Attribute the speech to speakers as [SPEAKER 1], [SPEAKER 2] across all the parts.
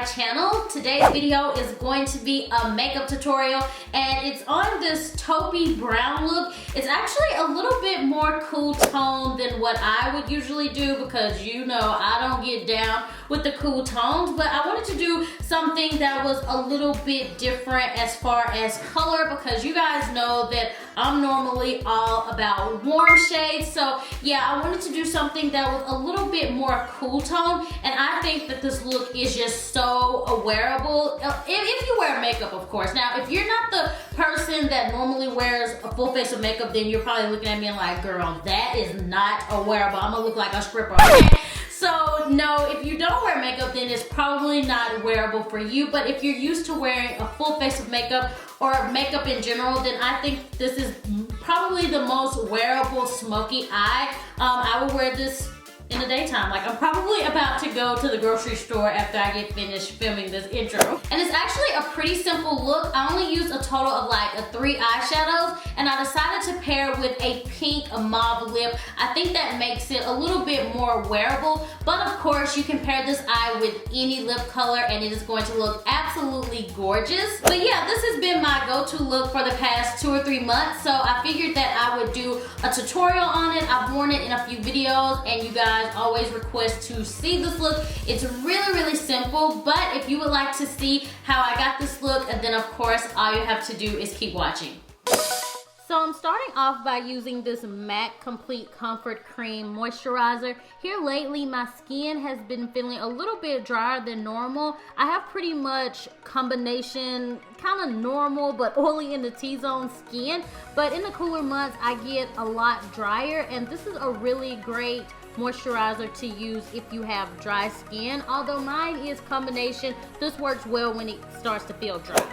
[SPEAKER 1] channel. Today's video is going to be a makeup tutorial and it's on this taupey brown look. It's actually a little bit more cool tone than what I would usually do because you know I don't get down with the cool tones, but I wanted to do something that was a little bit different as far as color because you guys know that I'm normally all about warm shades. So yeah, I wanted to do something that was a little bit more cool tone, and I think that this look is just so wearable if you wear makeup, of course. Now, if you're not the person that normally wears a full face of makeup, then you're probably looking at me and like, girl, that is not a wearable. I'm gonna look like a stripper, okay? So no, if you don't wear makeup, then it's probably not wearable for you. But if you're used to wearing a full face of makeup or makeup in general, then I think this is probably the most wearable smoky eye. I would wear this in the daytime. Like, I'm probably about to go to the grocery store after I get finished filming this intro. And it's actually a pretty simple look. I only used a total of like 3 eyeshadows, and I decided to pair with a pink mauve lip. I think that makes it a little bit more wearable, but of course you can pair this eye with any lip color and it is going to look absolutely gorgeous. But yeah, this has been my go-to look for the past 2 or 3 months, so I figured that I would do a tutorial on it. I've worn it in a few videos and you guys always request to see this look. It's really simple, but if you would like to see how I got this look, then of course all you have to do is keep watching. So I'm starting off by using this MAC Complete Creme moisturizer. Here lately, my skin has been feeling a little bit drier than normal. I have pretty much combination, kind of normal but oily in the T-zone skin. But in the cooler months, I get a lot drier, and this is a really great moisturizer to use if you have dry skin. Although mine is combination, this works well when it starts to feel dry.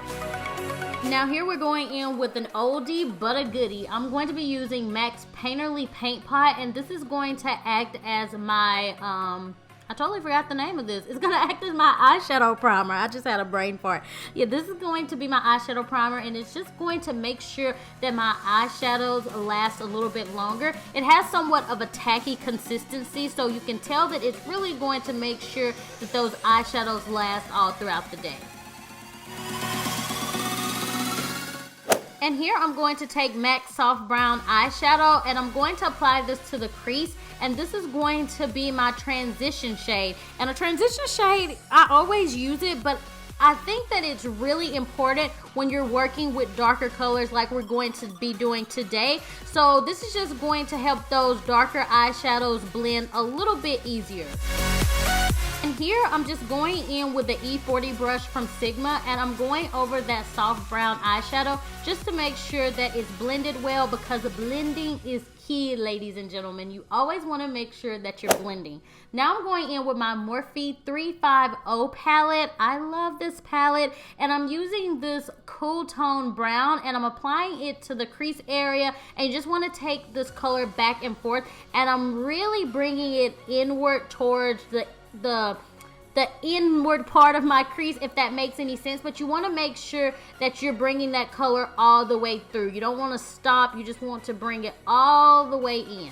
[SPEAKER 1] Now here we're going in with an oldie but a goodie. I'm going to be using MAC's Painterly Paintpot, and this is going to act as my, I totally forgot the name of this. It's going to act as my eyeshadow primer. I just had a brain fart. Yeah, this is going to be my eyeshadow primer, and it's just going to make sure that my eyeshadows last a little bit longer. It has somewhat of a tacky consistency, so you can tell that it's really going to make sure that those eyeshadows last all throughout the day. And here I'm going to take MAC Soft Brown Eyeshadow, and I'm going to apply this to the crease, and this is going to be my transition shade. And a transition shade, I always use it, but I think that it's really important when you're working with darker colors like we're going to be doing today. So this is just going to help those darker eyeshadows blend a little bit easier. And here I'm just going in with the E40 brush from Sigma, and I'm going over that soft brown eyeshadow just to make sure that it's blended well, because blending is key, ladies and gentlemen. You always want to make sure that you're blending. Now I'm going in with my Morphe 350 palette. I love this palette, and I'm using this cool tone brown, and I'm applying it to the crease area, and you just want to take this color back and forth, and I'm really bringing it inward towards the inward part of my crease, if that makes any sense. But you want to make sure that you're bringing that color all the way through. You don't want to stop, you just want to bring it all the way in.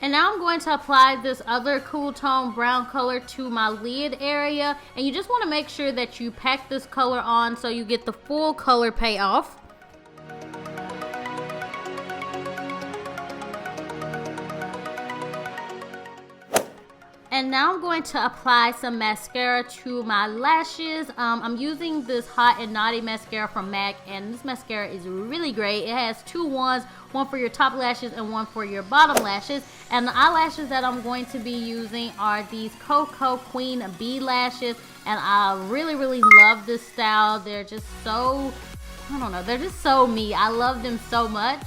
[SPEAKER 1] And now I'm going to apply this other cool tone brown color to my lid area, and you just want to make sure that you pack this color on so you get the full color payoff. And now I'm going to apply some mascara to my lashes. I'm using this Haute Naughty mascara from MAC, and this mascara is really great. It has 2 wands, one for your top lashes and one for your bottom lashes. And the eyelashes that I'm going to be using are these Koko Queen B lashes, and I really love this style. They're just so, I don't know, they're just so me. I love them so much.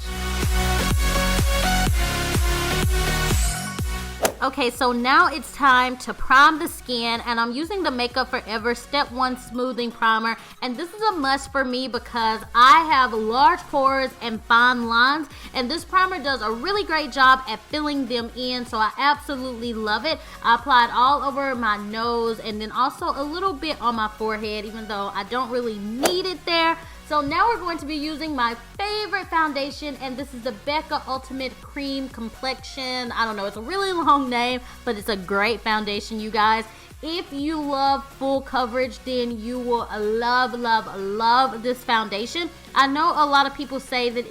[SPEAKER 1] Okay, so now it's time to prime the skin, and I'm using the Makeup Forever Step 1 Smoothing Primer, and this is a must for me because I have large pores and fine lines, and this primer does a really great job at filling them in, so I absolutely love it. I apply it all over my nose and then also a little bit on my forehead, even though I don't really need it there. So now we're going to be using my favorite foundation, and this is the Becca Ultimate Cream Complexion. I don't know, it's a really long name, but it's a great foundation, you guys. If you love full coverage, then you will love, love, love this foundation. I know a lot of people say that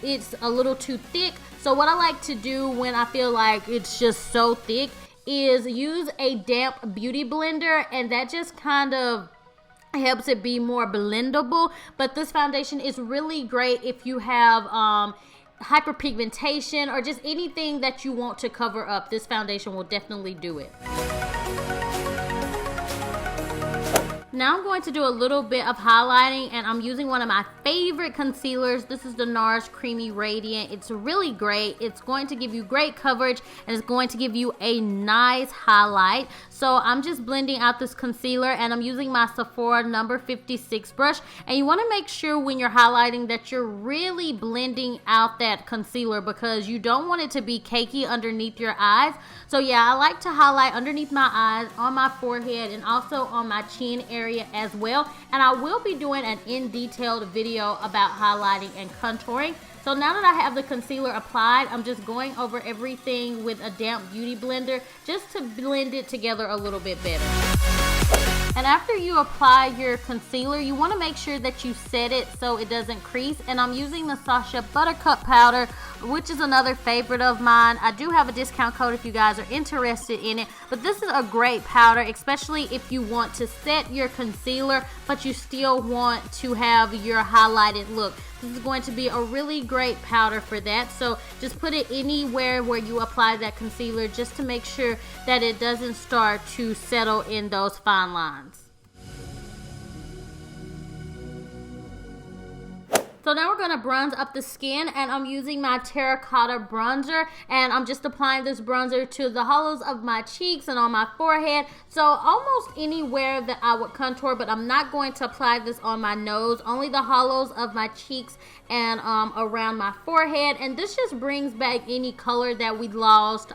[SPEAKER 1] it's a little too thick. So what I like to do when I feel like it's just so thick is use a damp beauty blender, and that just kind of helps it be more blendable. But this foundation is really great if you have hyperpigmentation or just anything that you want to cover up. This foundation will definitely do it. Now I'm going to do a little bit of highlighting, and I'm using one of my favorite concealers. This is the NARS Creamy Radiant. It's really great. It's going to give you great coverage, and it's going to give you a nice highlight. So I'm just blending out this concealer, and I'm using my Sephora number 56 brush. And you want to make sure when you're highlighting that you're really blending out that concealer, because you don't want it to be cakey underneath your eyes. So yeah, I like to highlight underneath my eyes, on my forehead, and also on my chin area as well. And I will be doing an in-detailed video about highlighting and contouring. So now that I have the concealer applied, I'm just going over everything with a damp beauty blender just to blend it together a little bit better. And after you apply your concealer, you want to make sure that you set it so it doesn't crease. And I'm using the Sacha Buttercup powder, which is another favorite of mine. I do have a discount code if you guys are interested in it. But this is a great powder, especially if you want to set your concealer, but you still want to have your highlighted look. This is going to be a really great powder for that. So just put it anywhere where you apply that concealer, just to make sure that it doesn't start to settle in those fine lines. So now we're going to bronze up the skin, and I'm using my Terracotta bronzer, and I'm just applying this bronzer to the hollows of my cheeks and on my forehead. So almost anywhere that I would contour, but I'm not going to apply this on my nose, only the hollows of my cheeks and around my forehead. And this just brings back any color that we lost.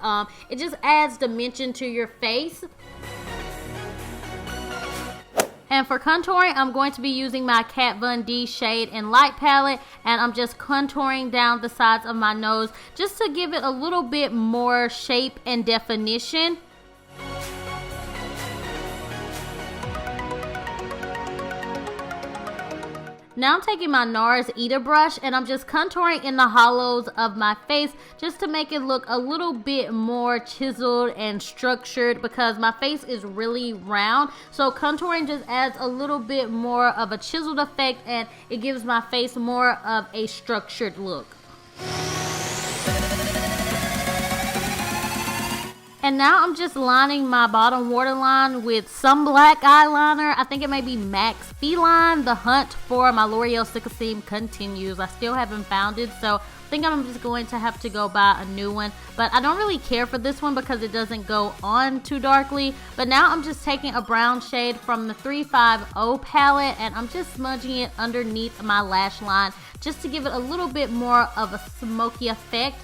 [SPEAKER 1] It just adds dimension to your face. And for contouring, I'm going to be using my Kat Von D Shade and Light palette, and I'm just contouring down the sides of my nose just to give it a little bit more shape and definition. Now I'm taking my NARS Ita brush, and I'm just contouring in the hollows of my face just to make it look a little bit more chiseled and structured, because my face is really round. So contouring just adds a little bit more of a chiseled effect, and it gives my face more of a structured look. And now I'm just lining my bottom waterline with some black eyeliner. I think it may be Max Feline. The hunt for my L'Oreal Cicassim continues. I still haven't found it, so I think I'm just going to have to go buy a new one. But I don't really care for this one because it doesn't go on too darkly. But now I'm just taking a brown shade from the 350 palette, and I'm just smudging it underneath my lash line just to give it a little bit more of a smoky effect.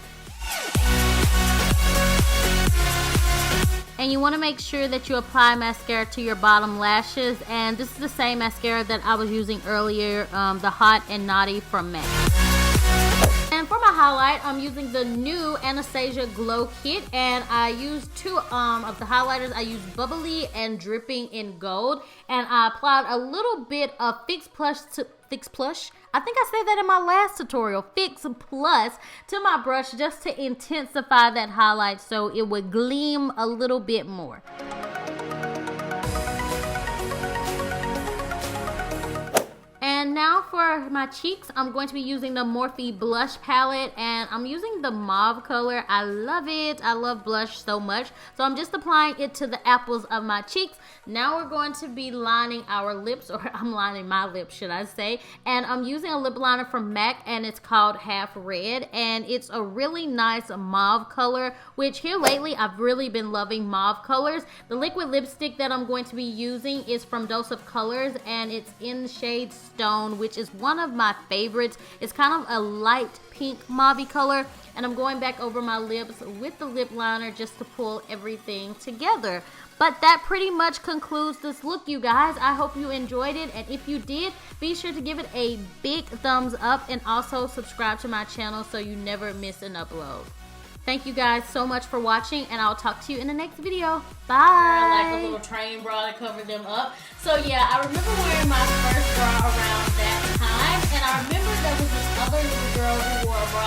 [SPEAKER 1] And you want to make sure that you apply mascara to your bottom lashes. And this is the same mascara that I was using earlier, the Haute Naughty from MAC. And for my highlight, I'm using the new Anastasia Glow Kit. And I used two of the highlighters. I used Bubbly and Dripping in Gold. And I applied a little bit of Fix Plus. I think I said that in my last tutorial. Fix Plus to my brush just to intensify that highlight so it would gleam a little bit more. And now for my cheeks, I'm going to be using the Morphe blush palette, and I'm using the mauve color. I love it. I love blush so much. So I'm just applying it to the apples of my cheeks. Now we're going to be lining our lips, or I'm lining my lips, should I say. And I'm using a lip liner from MAC, and it's called Half Red, and it's a really nice mauve color, which here lately I've really been loving mauve colors. The liquid lipstick that I'm going to be using is from Dose of Colors, and it's in the shade Stone. tone, which is one of my favorites. It's kind of a light pink mauve color, and I'm going back over my lips with the lip liner just to pull everything together. But that pretty much concludes this look, you guys. I hope you enjoyed it, and if you did, be sure to give it a big thumbs up and also subscribe to my channel so you never miss an upload. Thank you guys so much for watching, and I'll talk to you in the next video. Bye! Like a little train bra to cover them up. So yeah, I remember wearing my first bra around that time, and I remember there was this other little girl who wore a bra